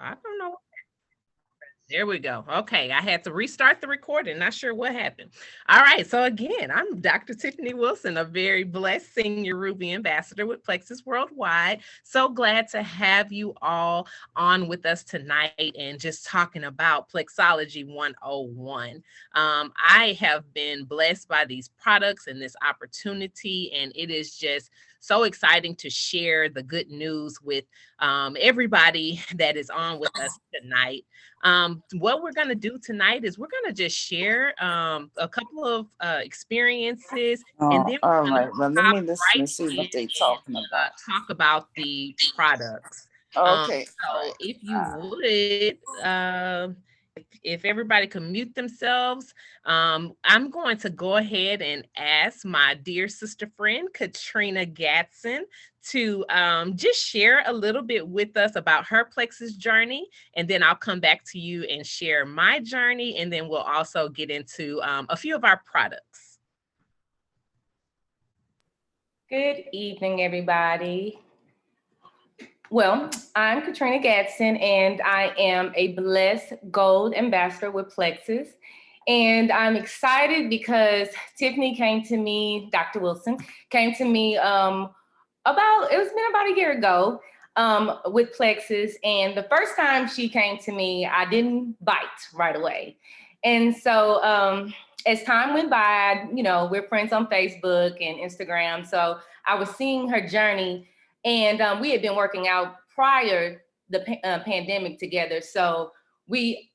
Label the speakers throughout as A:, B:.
A: I don't know. There we go. Okay, I had to restart the recording. Not sure what happened. All right. So again, I'm Dr. Tiffany Wilson, a very blessed senior Ruby ambassador with Plexus Worldwide. So glad to have you all on with us tonight and just talking about Plexology 101. I have been blessed by these products and this opportunity, and it is just so exciting to share the good news with everybody that is on with us tonight. What we're going to do tonight is we're going to just share a couple of experiences, and
B: Oh,
A: then
B: all
A: we're going to
B: right. Well, let
A: hop
B: me listen
A: right
B: and see
A: in
B: what they
A: and
B: talking about.
A: talk about the products.
B: Okay.
A: So if you would, if everybody can mute themselves, I'm going to go ahead and ask my dear sister friend, Katrina Gatson, to just share a little bit with us about her Plexus journey. And then I'll come back to you and share my journey. And then we'll also get into a few of our products.
C: Good evening, everybody. Well, I'm Katrina Gatson, and I am a Blessed Gold Ambassador with Plexus. And I'm excited because Tiffany came to me, Dr. Wilson came to me it's been about a year ago with Plexus. And the first time she came to me, I didn't bite right away. And so as time went by, we're friends on Facebook and Instagram. So I was seeing her journey, and we had been working out prior the pandemic together. So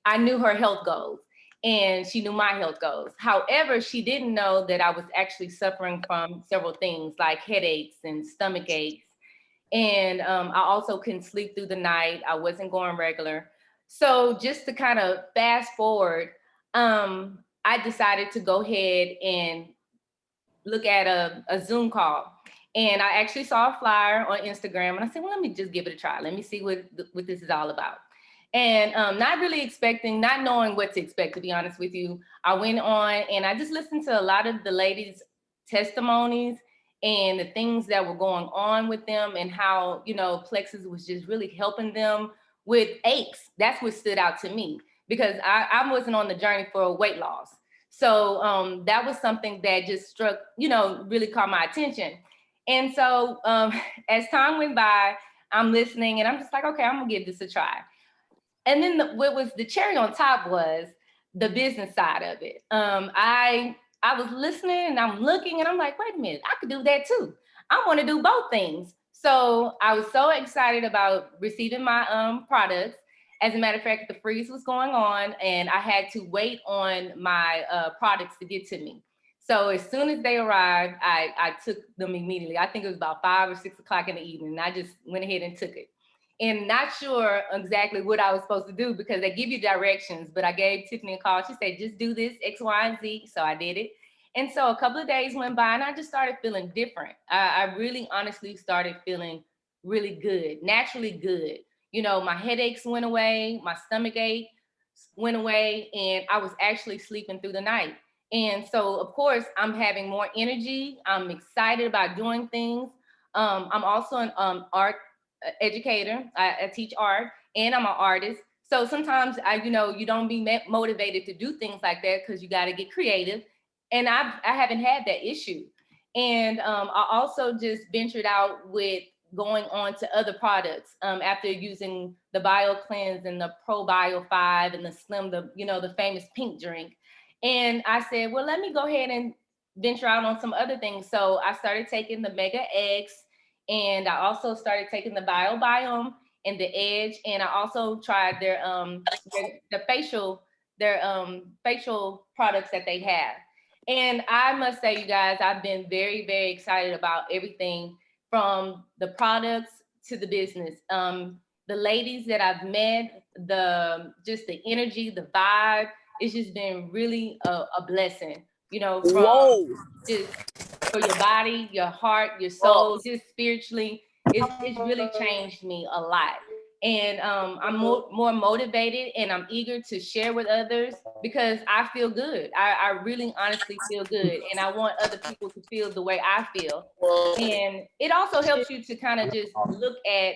C: I knew her health goals, and she knew my health goals. However, she didn't know that I was actually suffering from several things like headaches and stomach aches. And I also couldn't sleep through the night. I wasn't going regular. So just to kind of fast forward, I decided to go ahead and look at a Zoom call. And I actually saw a flyer on Instagram, and I said, well, let me just give it a try. Let me see what this is all about. And not really expecting, not knowing what to expect, to be honest with you, I went on and I just listened to a lot of the ladies' testimonies and the things that were going on with them, and how, Plexus was just really helping them with aches. That's what stood out to me, because I wasn't on the journey for weight loss. So that was something that just struck, really caught my attention. And so as time went by, I'm listening and I'm just like, okay, I'm gonna give this a try. And then what was the cherry on top was the business side of it. I was listening and I'm looking and I'm like, wait a minute, I could do that too. I want to do both things. So I was so excited about receiving my products. As a matter of fact, the freeze was going on and I had to wait on my products to get to me. So as soon as they arrived, I took them immediately. I think it was about 5 or 6 o'clock in the evening. And I just went ahead and took it. And not sure exactly what I was supposed to do, because they give you directions, but I gave Tiffany a call. She said, just do this X, Y, and Z. So I did it. And so a couple of days went by and I just started feeling different. I really honestly started feeling really good, naturally good. My headaches went away, my stomach ache went away, and I was actually sleeping through the night. And so, of course, I'm having more energy. I'm excited about doing things. I'm also an art educator. I teach art, and I'm an artist. So sometimes you don't be motivated to do things like that because you got to get creative. And I haven't had that issue. And I also just ventured out with going on to other products after using the Bio Cleanse and the Pro Bio 5 and the Slim, the famous pink drink. And I said, well, let me go ahead and venture out on some other things. So I started taking the Mega X, and I also started taking the Biome and the Edge. And I also tried their facial products that they have. And I must say, you guys, I've been very, very excited about everything from the products to the business. The ladies that I've met, just the energy, the vibe, it's just been really a blessing, from just for your body, your heart, your soul, just spiritually. It's really changed me a lot. And I'm more motivated, and I'm eager to share with others because I feel good. I really honestly feel good. And I want other people to feel the way I feel. And it also helps you to kind of just look at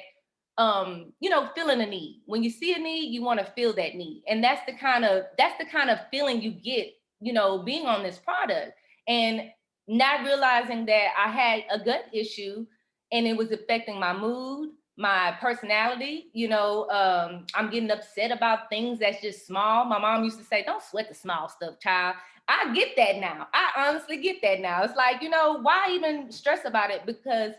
C: feeling a need. When you see a need, you want to feel that need. And that's the kind of feeling you get, being on this product. And not realizing that I had a gut issue and it was affecting my mood, my personality. I'm getting upset about things that's just small. My mom used to say, don't sweat the small stuff, child. I get that now. I honestly get that now. It's like, why even stress about it? Because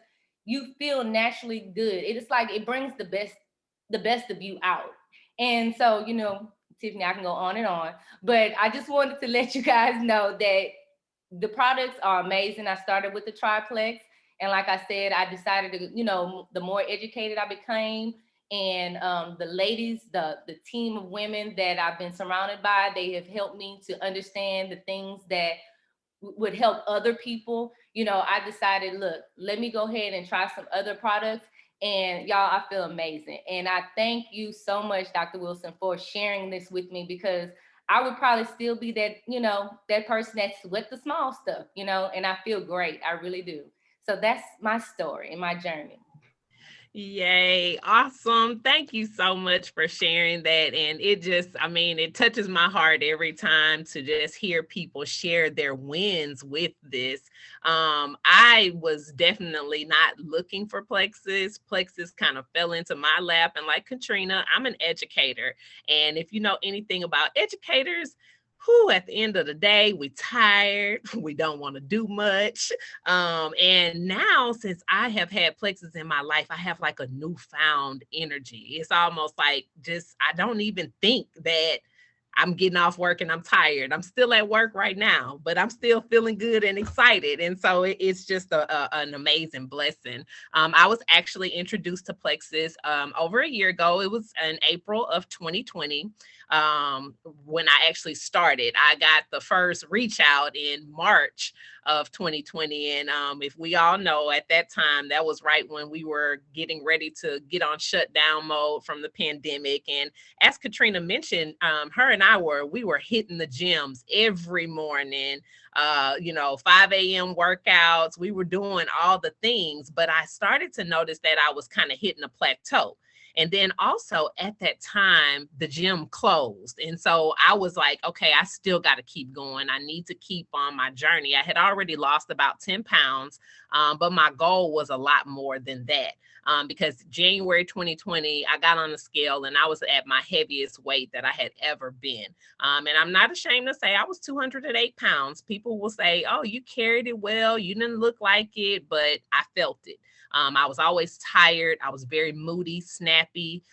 C: you feel naturally good. It is like it brings the best of you out. And so, Tiffany, I can go on and on, but I just wanted to let you guys know that the products are amazing. I started with the triplex, and like I said, I decided to, the more educated I became, and the ladies, the team of women that I've been surrounded by, they have helped me to understand the things that would help other people. I decided, look, let me go ahead and try some other products. And y'all, I feel amazing. And I thank you so much, Dr. Wilson, for sharing this with me, because I would probably still be that, that person that's with the small stuff, and I feel great. I really do. So that's my story and my journey.
A: Yay. Awesome. Thank you so much for sharing that. And it touches my heart every time to just hear people share their wins with this. I was definitely not looking for Plexus. Plexus kind of fell into my lap. And like Katrina, I'm an educator. And if you know anything about educators, who at the end of the day, we tired, we don't want to do much. And now, since I have had Plexus in my life, I have like a newfound energy. It's almost like just, I don't even think that I'm getting off work and I'm tired. I'm still at work right now, but I'm still feeling good and excited. And so it's just an amazing blessing. I was actually introduced to Plexus over a year ago. It was in April of 2020 when I actually started. I got the first reach out in March of 2020. And if we all know, at that time, that was right when we were getting ready to get on shutdown mode from the pandemic. And as Katrina mentioned, her and we were hitting the gyms every morning, 5 a.m. workouts. We were doing all the things, but I started to notice that I was kind of hitting a plateau. And then also at that time, the gym closed. And so I was like, okay, I still got to keep going. I need to keep on my journey. I had already lost about 10 pounds, but my goal was a lot more than that. Because January 2020, I got on the scale and I was at my heaviest weight that I had ever been. And I'm not ashamed to say I was 208 pounds. People will say, oh, you carried it well. You didn't look like it, but I felt it. I was always tired. I was very moody, snappy,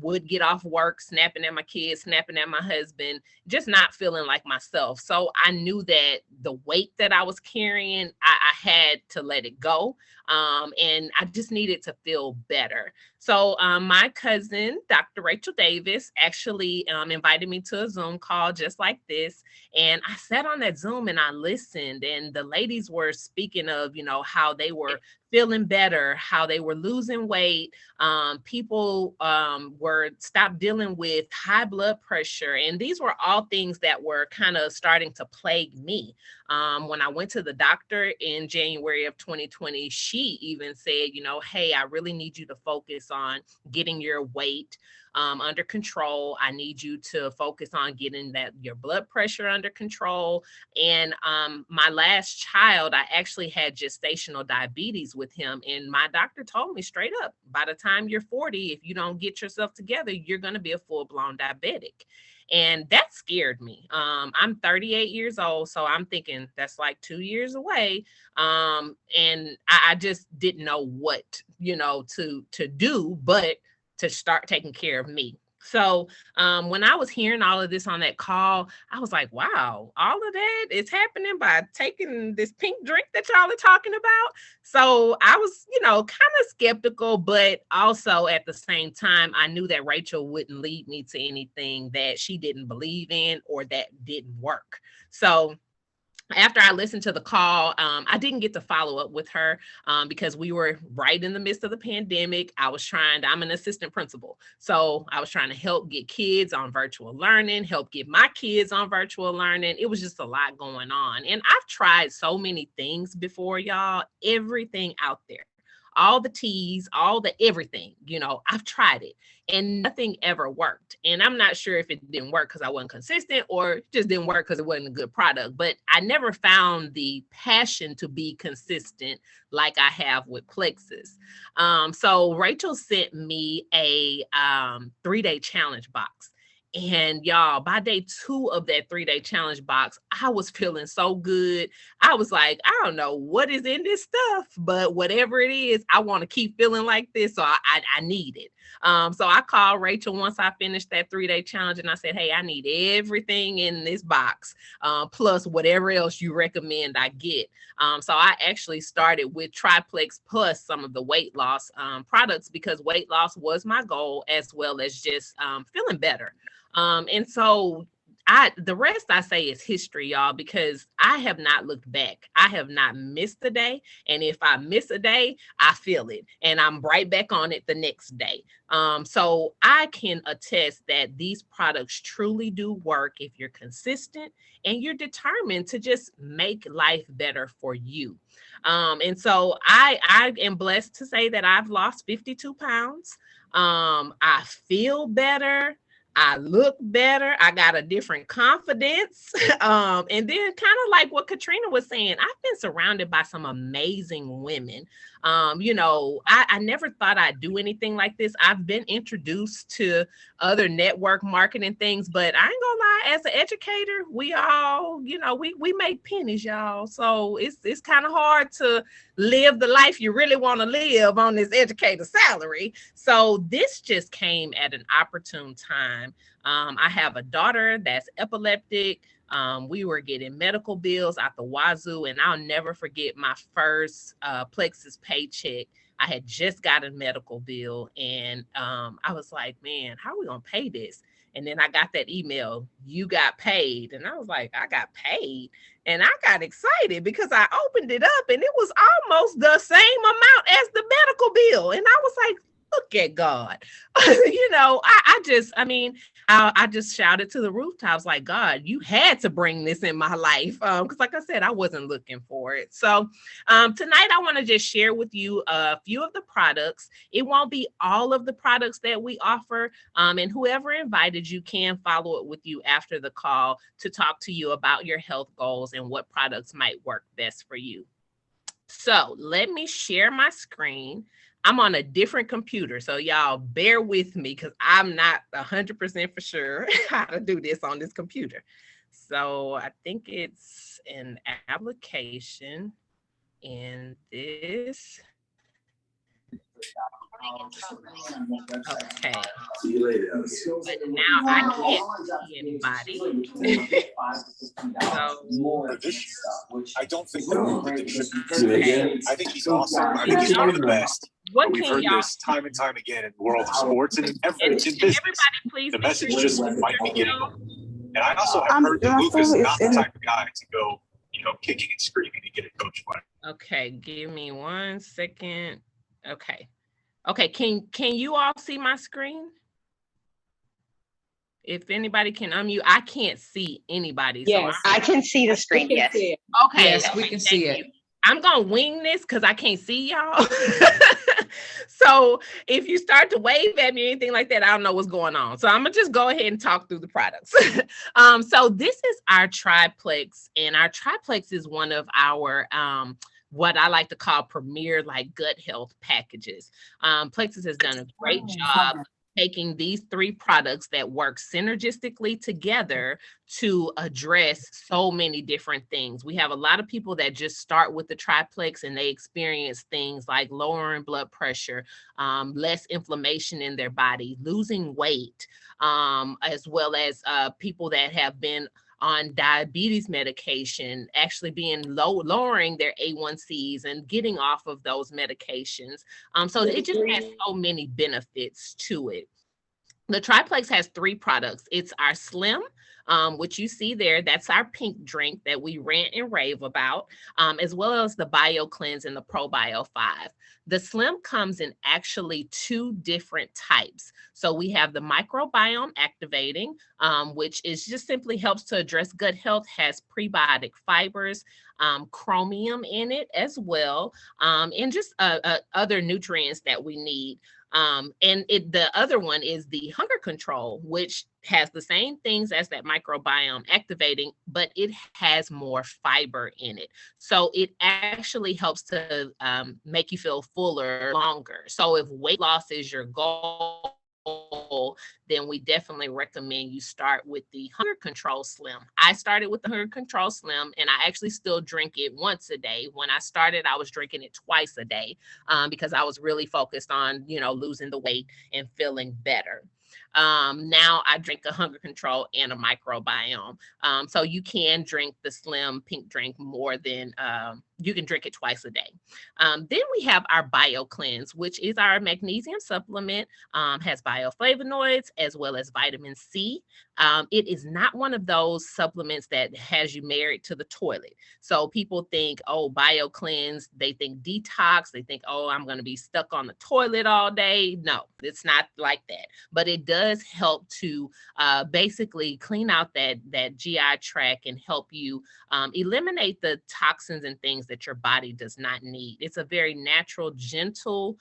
A: would get off work, snapping at my kids, snapping at my husband, just not feeling like myself. So I knew that the weight that I was carrying, I had to let it go. And I just needed to feel better. So my cousin, Dr. Rachel Davis, actually invited me to a Zoom call just like this. And I sat on that Zoom and I listened, and the ladies were speaking of, how they were feeling better, how they were losing weight. People were stopped dealing with high blood pressure. And these were all things that were kind of starting to plague me. When I went to the doctor in January of 2020, she even said, hey, I really need you to focus on getting your weight under control. I need you to focus on getting your blood pressure under control. And my last child, I actually had gestational diabetes with him. And my doctor told me straight up, by the time you're 40, if you don't get yourself together, you're going to be a full-blown diabetic. And that scared me. I'm 38 years old, so I'm thinking that's like 2 years away. And I just didn't know what, to do, but to start taking care of me. So when I was hearing all of this on that call, I was like, wow, all of that is happening by taking this pink drink that y'all are talking about. So I was, kind of skeptical, but also at the same time, I knew that Rachel wouldn't lead me to anything that she didn't believe in or that didn't work. So after I listened to the call, I didn't get to follow up with her because we were right in the midst of the pandemic. I'm an assistant principal. So I was trying to help get kids on virtual learning, help get my kids on virtual learning. It was just a lot going on. And I've tried so many things before, y'all, everything out there. all the teas, all the everything, you know, I've tried it and nothing ever worked. And I'm not sure if it didn't work because I wasn't consistent or it just didn't work because it wasn't a good product, but I never found the passion to be consistent like I have with Plexus. So Rachel sent me a 3-day challenge box. And y'all, by day 2 of that 3-day challenge box, I was feeling so good. I was like, I don't know what is in this stuff, but whatever it is, I want to keep feeling like this. So I need it. So I called Rachel once I finished that 3-day challenge and I said, hey, I need everything in this box, plus whatever else you recommend I get. So I actually started with Triplex plus some of the weight loss products because weight loss was my goal, as well as just feeling better. And so the rest I say is history, y'all, because I have not looked back. I have not missed a day. And if I miss a day, I feel it and I'm right back on it the next day. So I can attest that these products truly do work if you're consistent and you're determined to just make life better for you. And so I am blessed to say that I've lost 52 pounds. I feel better. I look better. I got a different confidence. And then kind of like what Katrina was saying, I've been surrounded by some amazing women. You know, I never thought I'd do anything like this. I've been introduced to other network marketing things, but I ain't gonna lie, as an educator, we all, you know, we make pennies, y'all. So it's kind of hard to live the life you really want to live on this educator salary. So this just came at an opportune time. I have a daughter that's epileptic. We were getting medical bills out the wazoo, and I'll never forget my first Plexus paycheck. I had just got a medical bill, and I was like, man, how are we gonna pay this? And then I got that email, you got paid. And I was like, I got paid. And I got excited because I opened it up and it was almost the same amount as the medical bill. And I was like, look at God. You know, I just shouted to the rooftops like, God, you had to bring this in my life. Because like I said, I wasn't looking for it. So tonight I want to just share with you a few of the products. It won't be all of the products that we offer. And whoever invited you can follow it with you after the call to talk to you about your health goals and what products might work best for you. So let me share my screen. I'm on a different computer, so y'all bear with me because I'm not 100% for sure how to do this on this computer. So I think it's an application in this. Okay.
B: See you later.
A: But now I can't see anybody.
D: I don't think okay. I think he's awesome. I think he's one of the best. We've heard this time and time again in the world of sports and in business.
A: Please
D: the message just might be getting on. And I also have heard that Luke is not the type of guy to go, kicking and screaming to get a coach fight.
A: Okay, give me 1 second. Okay. Okay, can you all see my screen? If anybody can unmute, I can't see anybody.
E: Yes,
A: so
E: I can see the screen. Yes.
A: Okay.
F: Yes, we can see it.
A: I'm gonna wing this because I can't see y'all. So if you start to wave at me or anything like that, I don't know what's going on. So I'm gonna just go ahead and talk through the products. So this is our Triplex, and our Triplex is one of our what I like to call premier like gut health packages. Plexus has done a great job taking these 3 products that work synergistically together to address so many different things. We have a lot of people that just start with the Triplex and they experience things like lowering blood pressure, less inflammation in their body, losing weight, as well as people that have been on diabetes medication, actually being lowering their A1Cs and getting off of those medications. So it just has so many benefits to it. The Triplex has 3 products. It's our Slim, which you see there. That's our pink drink that we rant and rave about, as well as the Bio Cleanse and the Pro Bio 5. The Slim comes in actually 2 different types. So we have the microbiome activating, which is just simply helps to address gut health, has prebiotic fibers, chromium in it as well, and just other nutrients that we need. And the other one is the hunger control, which has the same things as that microbiome activating, but it has more fiber in it. So it actually helps to make you feel fuller longer. So if weight loss is your goal, then we definitely recommend you start with the Hunger Control Slim. I started with the Hunger Control Slim, and I actually still drink it once a day. When I started, I was drinking it twice a day because I was really focused on, losing the weight and feeling better. Now I drink a Hunger Control and a microbiome. So you can drink the Slim pink drink more than you can drink it twice a day. Then we have our Bio Cleanse, which is our magnesium supplement, has bioflavonoids as well as vitamin C. It is not one of those supplements that has you married to the toilet. So people think, oh, Bio Cleanse, they think detox, they think, oh, I'm going to be stuck on the toilet all day. No, it's not like that. But it does help to basically clean out that GI tract and help you eliminate the toxins and things that your body does not need. It's a very natural, gentle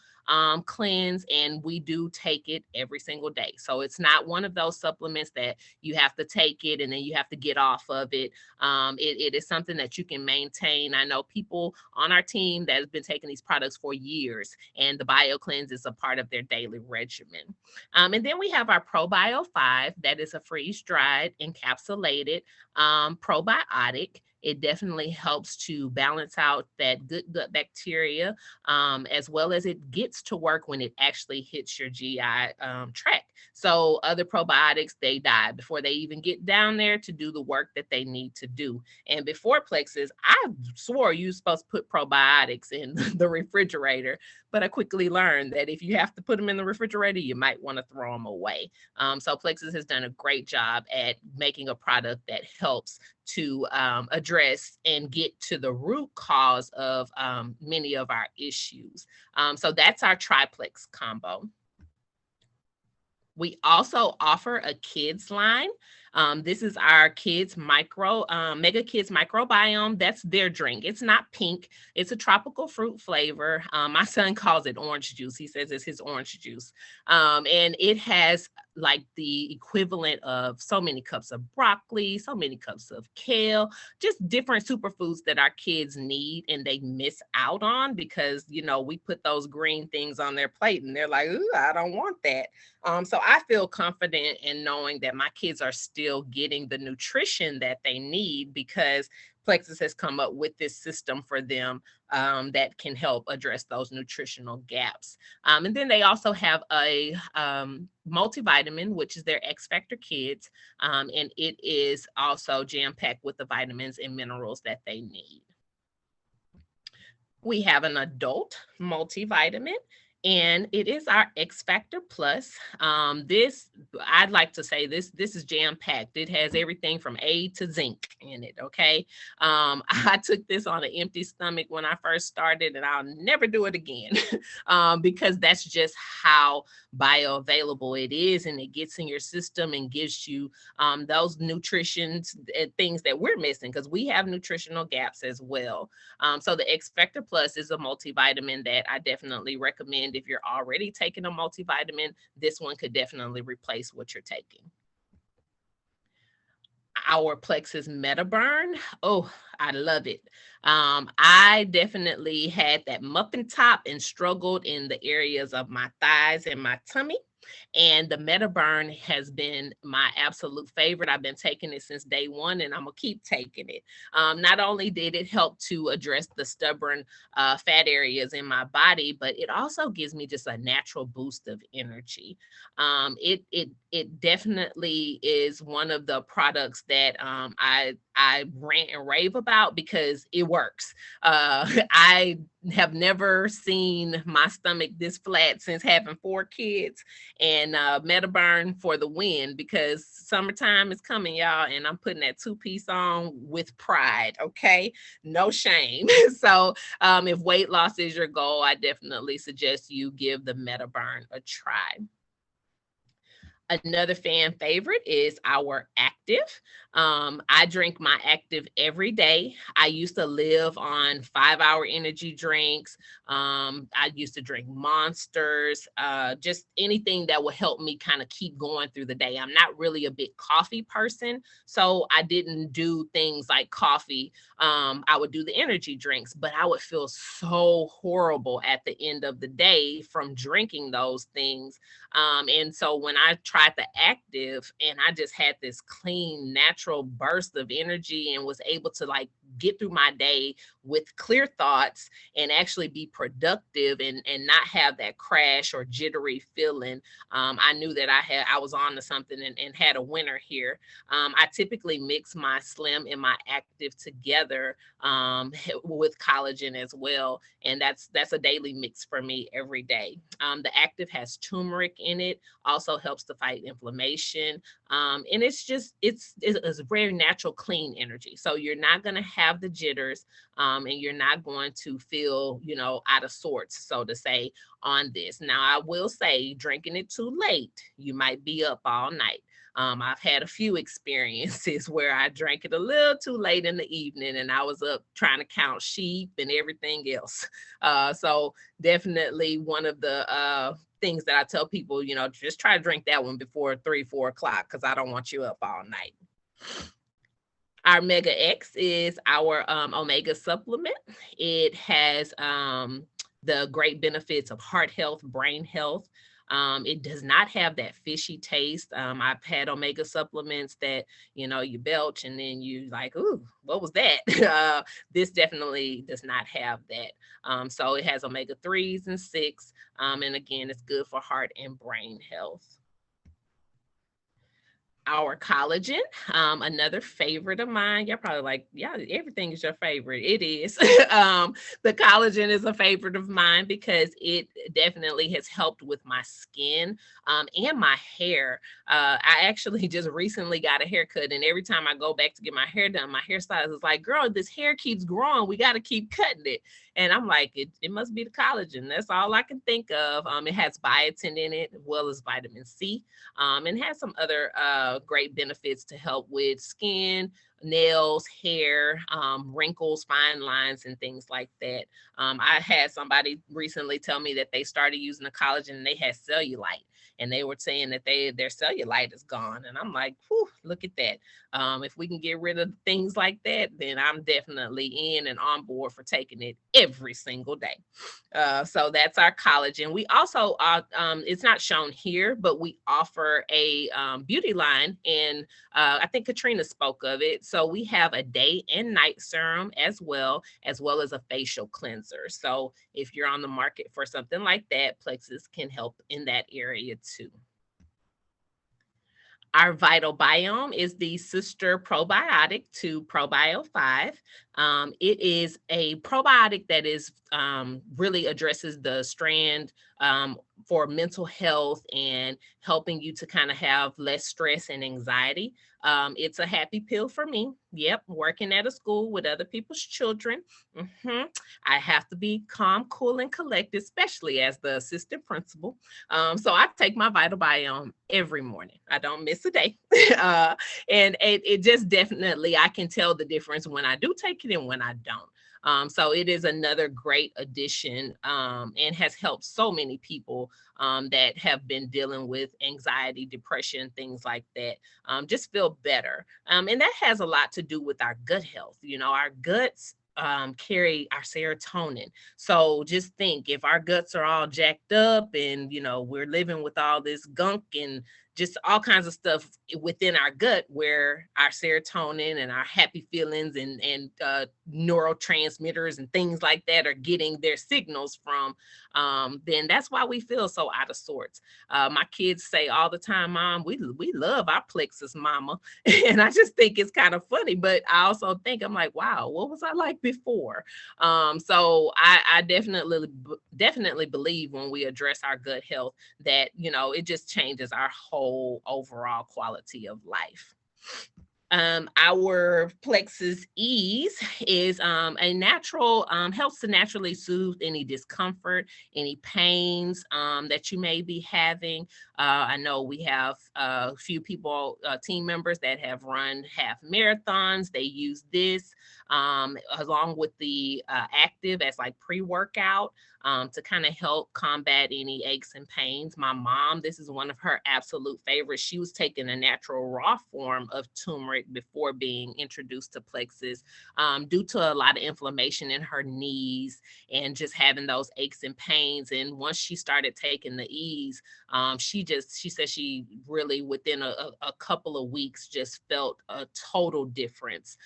A: cleanse, and we do take it every single day. So it's not one of those supplements that you have to take it and then you have to get off of it. It is something that you can maintain. I know people on our team that have been taking these products for years, and the Bio Cleanse is a part of their daily regimen. And then we have our Pro Bio 5, that is a freeze-dried, encapsulated probiotic. It definitely helps to balance out that good gut bacteria, as well as it gets to work when it actually hits your GI tract. So other probiotics, they die before they even get down there to do the work that they need to do. And before Plexus, I swore you were supposed to put probiotics in the refrigerator, but I quickly learned that if you have to put them in the refrigerator, you might want to throw them away. So Plexus has done a great job at making a product that helps to address and get to the root cause of many of our issues. So that's our triplex combo. We also offer a kids line. This is our kids Mega Kids Microbiome. That's their drink. It's not pink. It's a tropical fruit flavor. My son calls it orange juice. He says it's his orange juice. And it has like the equivalent of so many cups of broccoli, so many cups of kale, just different superfoods that our kids need and they miss out on because, we put those green things on their plate and they're like, ooh, I don't want that. So I feel confident in knowing that my kids are still getting the nutrition that they need because Plexus has come up with this system for them that can help address those nutritional gaps. And then they also have a multivitamin, which is their X Factor Kids, and it is also jam-packed with the vitamins and minerals that they need. We have an adult multivitamin, and it is our X Factor Plus. I'd like to say this is jam-packed. It has everything from A to zinc in it, okay? I took this on an empty stomach when I first started, and I'll never do it again because that's just how bioavailable it is, and it gets in your system and gives you those nutrition things that we're missing because we have nutritional gaps as well. So the X Factor Plus is a multivitamin that I definitely recommend. If you're already taking a multivitamin, this one could definitely replace what you're taking. Our Plexus MetaBurn. Oh, I love it. I definitely had that muffin top and struggled in the areas of my thighs and my tummy. And the MetaBurn has been my absolute favorite. I've been taking it since day one, and I'm going to keep taking it. Not only did it help to address the stubborn fat areas in my body, but it also gives me just a natural boost of energy. It definitely is one of the products that I I rant and rave about because it works. I have never seen my stomach this flat since having 4 kids, and Metaburn for the win, because summertime is coming, y'all, and I'm putting that 2-piece on with pride. Okay, no shame. So if weight loss is your goal, I definitely suggest you give the Metaburn a try. Another fan favorite is our Active. I drink my Active every day. I used to live on 5-hour energy drinks. I used to drink Monsters, just anything that would help me kind of keep going through the day. I'm not really a big coffee person, so I didn't do things like coffee. I would do the energy drinks, but I would feel so horrible at the end of the day from drinking those things. And so when I tried the Active, and I just had this clean, natural burst of energy and was able to like get through my day with clear thoughts and actually be productive and not have that crash or jittery feeling. I knew that I was on to something and had a winner here. I typically mix my Slim and my Active together with collagen as well. And that's a daily mix for me every day. The Active has turmeric in it, also helps to fight inflammation. And it's a very natural, clean energy. So you're not going to have the jitters, and you're not going to feel, out of sorts, so to say, on this. Now, I will say, drinking it too late, you might be up all night. I've had a few experiences where I drank it a little too late in the evening and I was up trying to count sheep and everything else. So definitely one of the things that I tell people, just try to drink that one before 3-4 o'clock, because I don't want you up all night. Our Mega X is our omega supplement. It has the great benefits of heart health, brain health. It does not have that fishy taste. I've had omega supplements that, you belch and then you like, ooh, what was that? This definitely does not have that. So it has omega 3s and 6. And again, it's good for heart and brain health. Our collagen, another favorite of mine. You're probably like, yeah, everything is your favorite. It is. The collagen is a favorite of mine because it definitely has helped with my skin and my hair. I actually just recently got a haircut, and every time I go back to get my hair done, my hairstylist is like, girl, this hair keeps growing. We got to keep cutting it. And I'm like, it must be the collagen. That's all I can think of. It has biotin in it, as well as vitamin C, and has some other great benefits to help with skin, nails, hair, wrinkles, fine lines, and things like that. I had somebody recently tell me that they started using the collagen and they had cellulite. And they were saying that their cellulite is gone. And I'm like, whew, look at that. If we can get rid of things like that, then I'm definitely in and on board for taking it every single day. So that's our collagen. We also, it's not shown here, but we offer a beauty line. And I think Katrina spoke of it. So we have a day and night serum as well as a facial cleanser. So if you're on the market for something like that, Plexus can help in that area too. Our Vital Biome is the sister probiotic to Probio 5. It is a probiotic that is really addresses the strand for mental health and helping you to kind of have less stress and anxiety. It's a happy pill for me. Yep, working at a school with other people's children. I have to be calm, cool, and collected, especially as the assistant principal. So I take my Vital Biome every morning. I don't miss a day. And it just definitely, I can tell the difference when I do take it and when I don't. So it is another great addition and has helped so many people that have been dealing with anxiety, depression, things like that, just feel better. And that has a lot to do with our gut health. Our guts carry our serotonin. So just think, if our guts are all jacked up and, we're living with all this gunk and just all kinds of stuff within our gut where our serotonin and our happy feelings and neurotransmitters and things like that are getting their signals from, then that's why we feel so out of sorts. My kids say all the time, Mom, we love our Plexus, Mama. And I just think it's kind of funny, but I also think, I'm like, wow, what was I like before? So I definitely believe when we address our gut health that, it just changes our whole overall quality of life. Our Plexus Ease is a natural, helps to naturally soothe any discomfort, any pains that you may be having. I know we have a few people, team members that have run half marathons. They use this along with the active as like pre-workout to kind of help combat any aches and pains. My mom, this is one of her absolute favorites. She was taking a natural raw form of turmeric before being introduced to Plexus due to a lot of inflammation in her knees and just having those aches and pains. And once she started taking the Ease, she said she really within a couple of weeks just felt a total difference.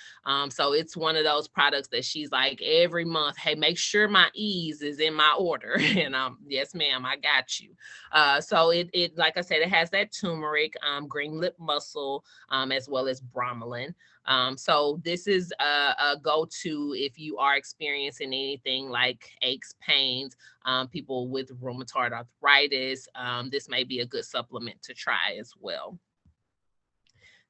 A: So it's one of those products that she's like every month, hey, make sure my Ease is in my order. And yes, ma'am, I got you. So it like I said, it has that turmeric, green lip mussel, as well as bromelain. So this is a go-to if you are experiencing anything like aches, pains, people with rheumatoid arthritis. This may be a good supplement to try as well.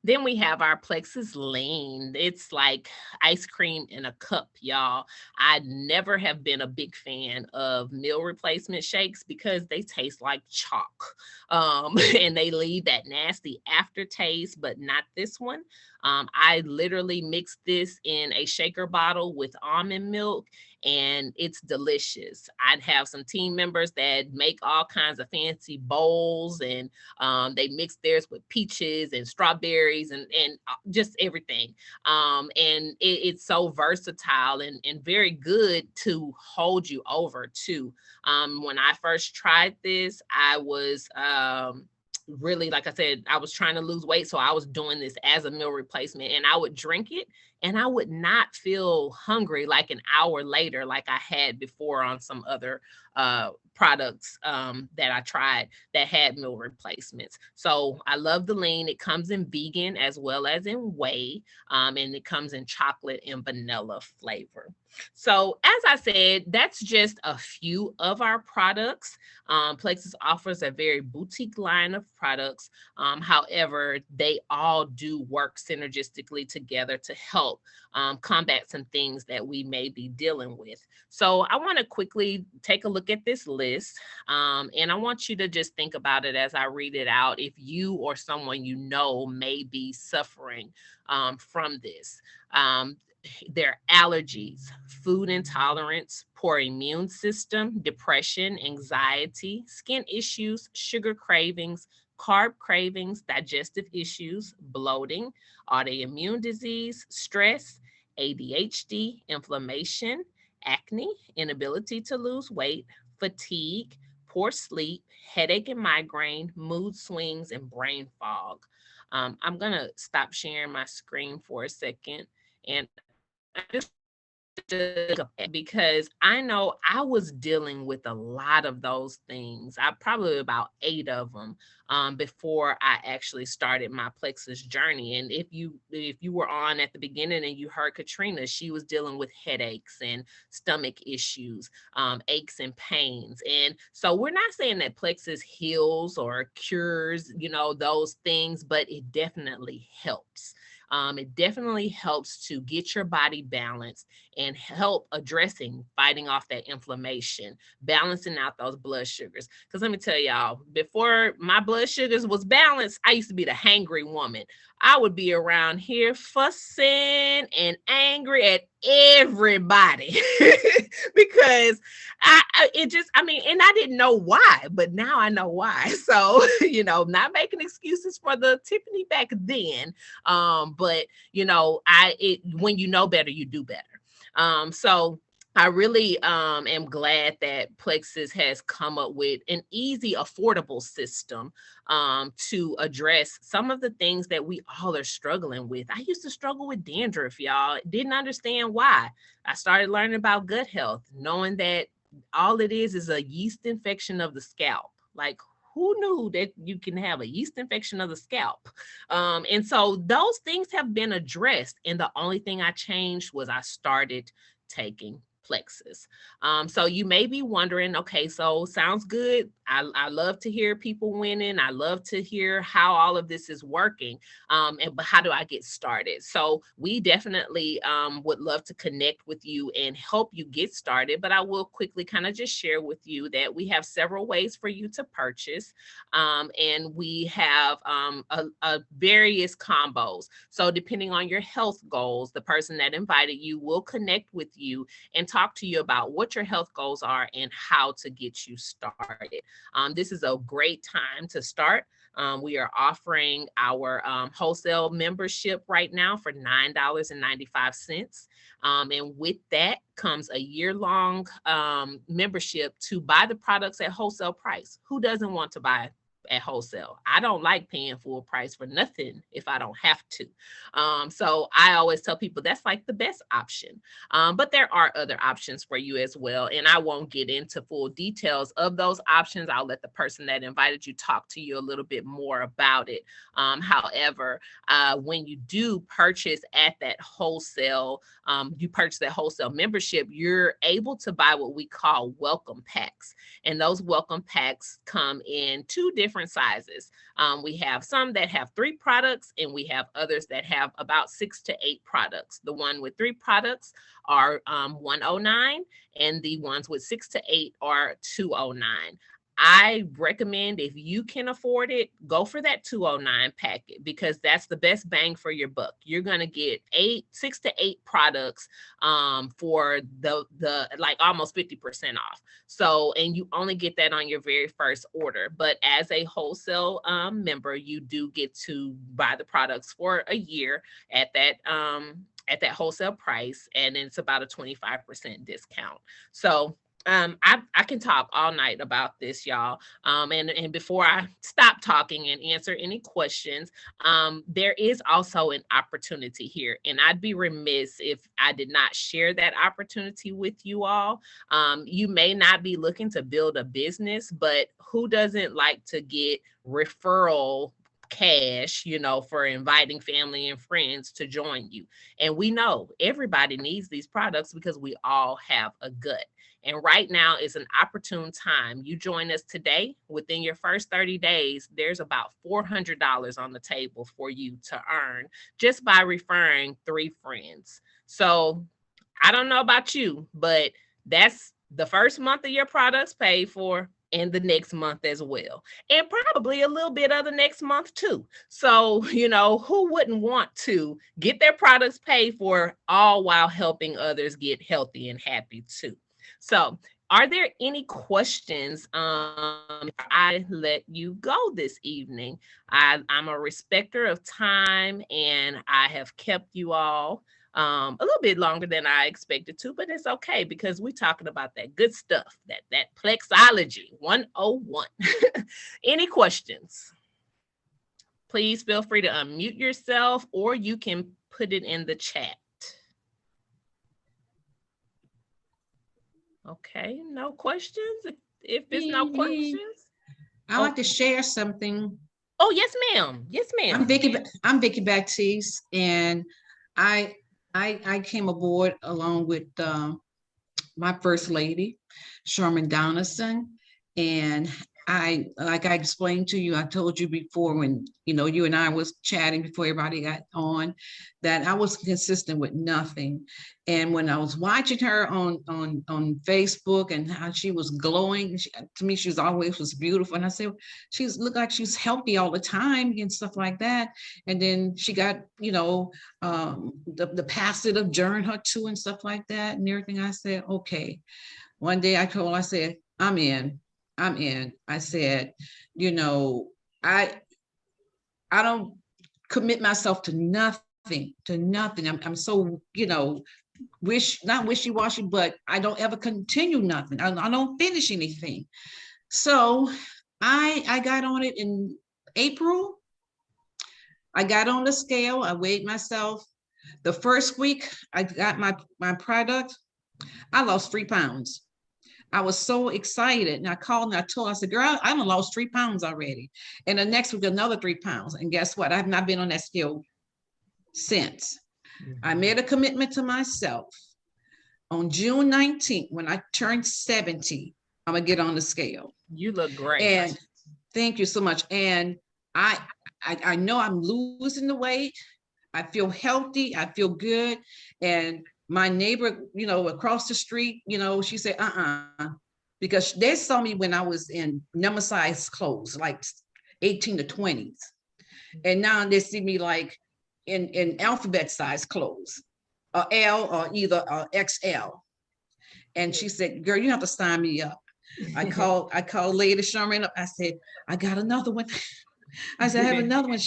A: Then we have our Plexus Lean. It's like ice cream in a cup, y'all. I never have been a big fan of meal replacement shakes because they taste like chalk. And they leave that nasty aftertaste, but not this one. I literally mixed this in a shaker bottle with almond milk, and it's delicious. I'd have some team members that make all kinds of fancy bowls, and they mix theirs with peaches and strawberries and just everything. And it's so versatile and very good to hold you over too. When I first tried this, I was really, like I said, I was trying to lose weight. So I was doing this as a meal replacement, and I would drink it and I would not feel hungry like an hour later, like I had before on some other products that I tried that had meal replacements. So I love the Lean. It comes in vegan as well as in whey, and it comes in chocolate and vanilla flavor. So as I said, that's just a few of our products. Plexus offers a very boutique line of products. However, they all do work synergistically together to help combat some things that we may be dealing with. So I want to quickly take a look at this list, and I want you to just think about it as I read it out if you or someone you know may be suffering from this. Their allergies, food intolerance, poor immune system, depression, anxiety, skin issues, sugar cravings, carb cravings, digestive issues, bloating, autoimmune disease, stress, ADHD, inflammation, acne, inability to lose weight, fatigue, poor sleep, headache and migraine, mood swings, and brain fog. I'm going to stop sharing my screen for a second. And I just because I know I was dealing with a lot of those things. I probably about 8 of them before I actually started my Plexus journey. And if you were on at the beginning and you heard Katrina, she was dealing with headaches and stomach issues, aches and pains. And so we're not saying that Plexus heals or cures, those things, but it definitely helps. It definitely helps to get your body balanced and help fighting off that inflammation, balancing out those blood sugars. Because let me tell y'all, before my blood sugars was balanced, I used to be the hangry woman. I would be around here fussing and angry at everybody because and I didn't know why, but now I know why. So, not making excuses for the Tiffany back then. But when you know better, you do better. So I really am glad that Plexus has come up with an easy, affordable system to address some of the things that we all are struggling with. I used to struggle with dandruff, y'all. Didn't understand why. I started learning about gut health, knowing that all it is a yeast infection of the scalp. Like, who knew that you can have a yeast infection of the scalp? And so those things have been addressed. And the only thing I changed was I started taking Plexus. So you may be wondering, okay, so sounds good. I love to hear people winning. I love to hear how all of this is working. But how do I get started? So we definitely would love to connect with you and help you get started. But I will quickly kind of just share with you that we have several ways for you to purchase. And we have a various combos. So depending on your health goals, the person that invited you will connect with you and talk to you about what your health goals are and how to get you started. This is a great time to start. We are offering our wholesale membership right now for $9.95. And with that comes a year-long membership to buy the products at wholesale price. Who doesn't want to buy at wholesale? I don't like paying full price for nothing if I don't have to. So I always tell people that's like the best option. But there are other options for you as well. And I won't get into full details of those options. I'll let the person that invited you talk to you a little bit more about it. However, when you do purchase at that wholesale, you purchase that wholesale membership, you're able to buy what we call welcome packs. And those welcome packs come in two different sizes. We have some that have 3 products, and we have others that have about 6 to 8 products. The one with 3 products are $109, and the ones with 6 to 8 are $209. I recommend, if you can afford it, go for that $209 packet, because that's the best bang for your buck. You're going to get 6 to 8 products for the like almost 50% off. So, and you only get that on your very first order. But as a wholesale member, you do get to buy the products for a year at that wholesale price, and it's about a 25% discount. So I can talk all night about this, y'all. And before I stop talking and answer any questions, there is also an opportunity here. And I'd be remiss if I did not share that opportunity with you all. You may not be looking to build a business, but who doesn't like to get referral cash, for inviting family and friends to join you? And we know everybody needs these products because we all have a gut. And right now is an opportune time. You join us today. Within your first 30 days, there's about $400 on the table for you to earn just by referring 3 friends. So I don't know about you, but that's the first month of your products paid for, and the next month as well, and probably a little bit of the next month too. So, who wouldn't want to get their products paid for, all while helping others get healthy and happy too? So, are there any questions? I let you go this evening. I'm a respecter of time, and I have kept you all a little bit longer than I expected to, but it's okay, because we're talking about that good stuff, that Plexology 101. Any questions? Please feel free to unmute yourself, or you can put it in the chat. Okay, no questions. If there's no questions,
F: I want to share something.
A: Oh, yes, ma'am. Yes, ma'am.
F: I'm Vicky Baptiste, and I came aboard along with my first lady, Sherman Donaldson, and like I explained to you, I told you before, when you and I was chatting before everybody got on, that I was consistent with nothing. And when I was watching her on Facebook and how she was glowing, to me she was beautiful, and I said, she's looked like she's healthy all the time and stuff like that. And then she got the pastor adjourned her too and stuff like that and everything. I said, okay. One day I told her, I said, I'm in. I said, I don't commit myself to nothing. I'm so, not wishy-washy, but I don't ever continue nothing. I don't finish anything. So I got on it in April. I got on the scale. I weighed myself. The first week I got my product, I lost 3 pounds. I was so excited. And I called and I told her, I said, girl, I done lost 3 pounds already. And the next week, another 3 pounds. And guess what? I've not been on that scale since. I made a commitment to myself. On June 19th, when I turned 70, I'm gonna get on the scale.
A: You look great.
F: And thank you so much. And I know I'm losing the weight. I feel healthy. I feel good. And my neighbor, across the street, she said, because they saw me when I was in number size clothes, like 18 to 20s. And now they see me like in alphabet size clothes, L or either XL. And she said, girl, you have to sign me up. I called Lady Sherman up. I said, I got another one. I said, I have another one.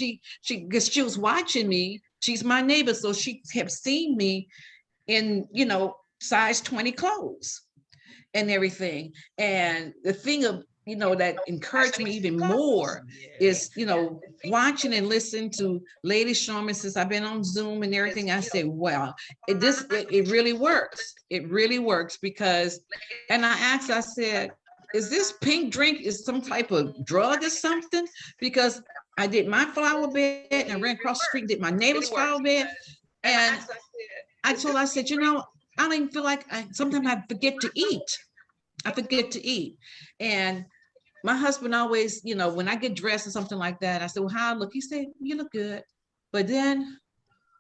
F: Because she was watching me. She's my neighbor. So she kept seeing me in, size 20 clothes and everything. And the thing of, that encouraged me even more is, watching and listening to Lady Sherman since I've been on Zoom and everything. I say, wow, it really works. It really works because, and I asked, I said, is this pink drink is some type of drug or something? Because I did my flower bed and I ran across the street and did my neighbor's flower bed. And I told her, I said, I don't even feel like sometimes I forget to eat. I forget to eat. And my husband always, when I get dressed or something like that, I said, well, how I look? He said, you look good. But then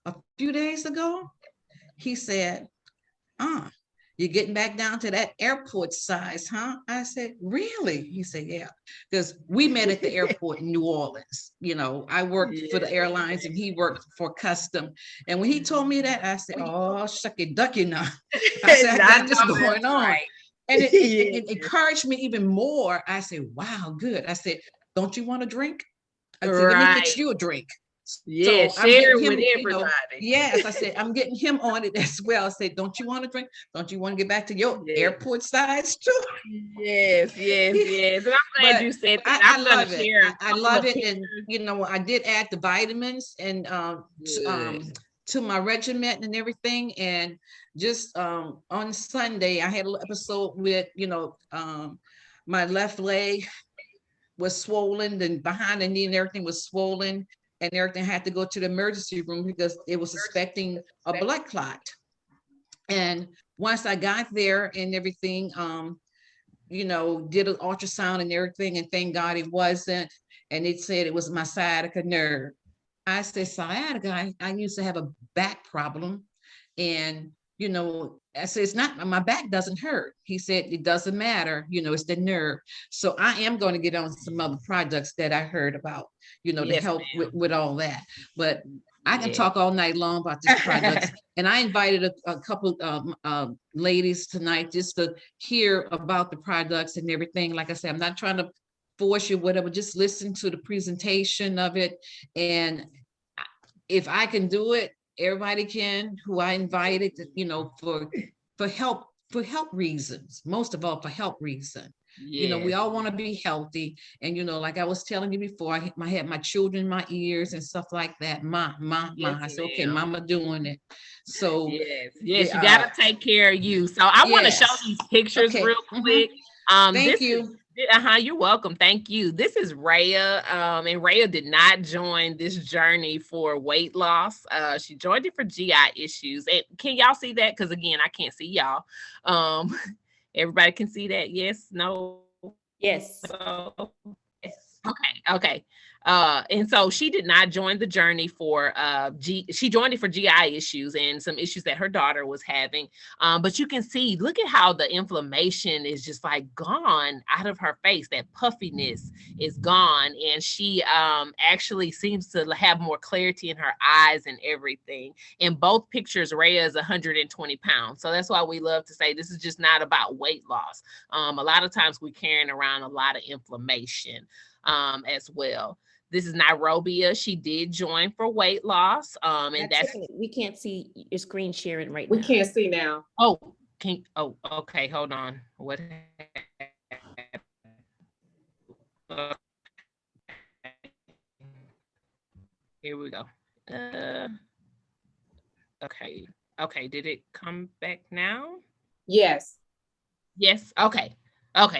F: a few days ago, he said, you're getting back down to that airport size, huh? I said, really? He said, yeah, because we met at the airport in New Orleans. I worked for the airlines and he worked for custom. And when he told me that, I said, oh, shucky ducky now. I said, I got this going on. Right. And it encouraged me even more. I said, wow, good. I said, don't you want a drink? I said, let me get you a drink.
A: Yeah, so share it with everybody.
F: Yes, I said, I'm getting him on it as well. I said, don't you want to drink? Don't you want to get back to your airport size too?
A: Yes. And I'm glad you said that.
F: I love it. I love it. And, I did add the vitamins and to my regimen and everything. And just on Sunday, I had an episode with, my left leg was swollen and behind the knee and everything was swollen. And everything had to go to the emergency room because it was suspecting a blood clot. And once I got there and everything, did an ultrasound and everything, and thank God it wasn't. And it said it was my sciatica nerve. I said, sciatica, I used to have a back problem. And, I said, it's not, my back doesn't hurt. He said, it doesn't matter, it's the nerve. So I am going to get on some other products that I heard about, to help with all that. But I can talk all night long about this product. And I invited a couple of ladies tonight just to hear about the products and everything. Like I said, I'm not trying to force you, whatever, just listen to the presentation of it. And if I can do it, everybody can, who I invited, for help reasons, most of all for help reason. We all want to be healthy. And, like I was telling you before, I had my children in my ears and stuff like that. I said, okay, mama doing it. So
A: yes, you gotta take care of you. So I want to show these pictures real quick.
F: Thank you.
A: You're welcome. Thank you. This is Rhea. And Rhea did not join this journey for weight loss. She joined it for GI issues. And can y'all see that? Because again, I can't see y'all. Everybody can see that. Yes, no.
C: Yes.
A: Okay. And so she did not join the journey for she joined it for GI issues and some issues that her daughter was having. But you can see, look at how the inflammation is just like gone out of her face. That puffiness is gone. And she actually seems to have more clarity in her eyes and everything. In both pictures, Rhea is 120 pounds. So that's why we love to say this is just not about weight loss. A lot of times we're carrying around a lot of inflammation as well. This is Nairobi. She did join for weight loss. And that's
B: we can't see your screen sharing right
C: We
B: now.
C: can't see now.
A: okay, hold on. What here we go. Okay, did it come back now?
C: Yes.
A: Yes, okay,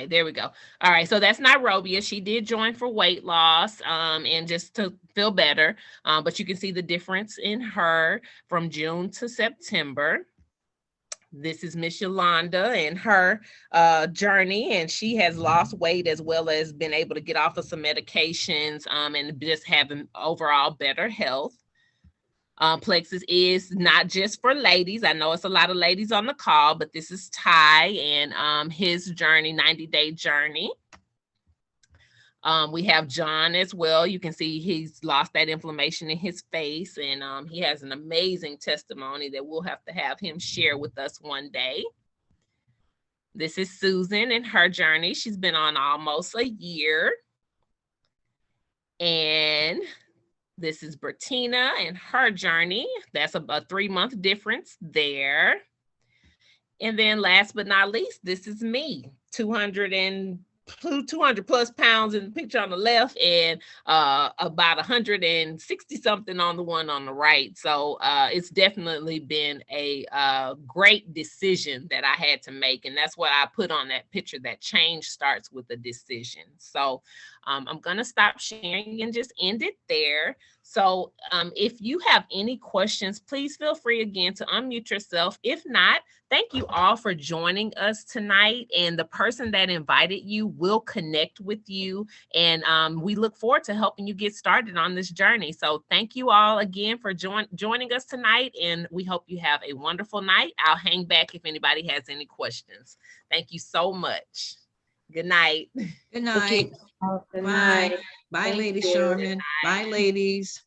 A: there we go. All right, so that's Nairobi. She did join for weight loss and just to feel better, but you can see the difference in her from June to September. This is Miss Yolanda and her journey, and she has lost weight as well as been able to get off of some medications and just having overall better health. Plexus is not just for ladies. I know it's a lot of ladies on the call, but this is Ty and his journey, 90-day journey. We have John as well. You can see he's lost that inflammation in his face, and he has an amazing testimony that we'll have to have him share with us one day. This is Susan and her journey. She's been on almost a year. And this is Bertina and her journey. That's a 3-month difference there. And then last but not least, this is me, 200 plus pounds in the picture on the left and about 160 something on the one on the right. So it's definitely been a great decision that I had to make. And that's what I put on that picture, that change starts with a decision. So I'm going to stop sharing and just end it there. So if you have any questions, please feel free again to unmute yourself. If not, thank you all for joining us tonight. And the person that invited you will connect with you. And we look forward to helping you get started on this journey. So thank you all again for joining us tonight. And we hope you have a wonderful night. I'll hang back if anybody has any questions. Thank you so much. Good night.
F: Good night.
C: Good
F: Bye.
C: night.
F: Bye,
C: Thank
F: Lady
C: you.
F: Sherman. Bye, ladies.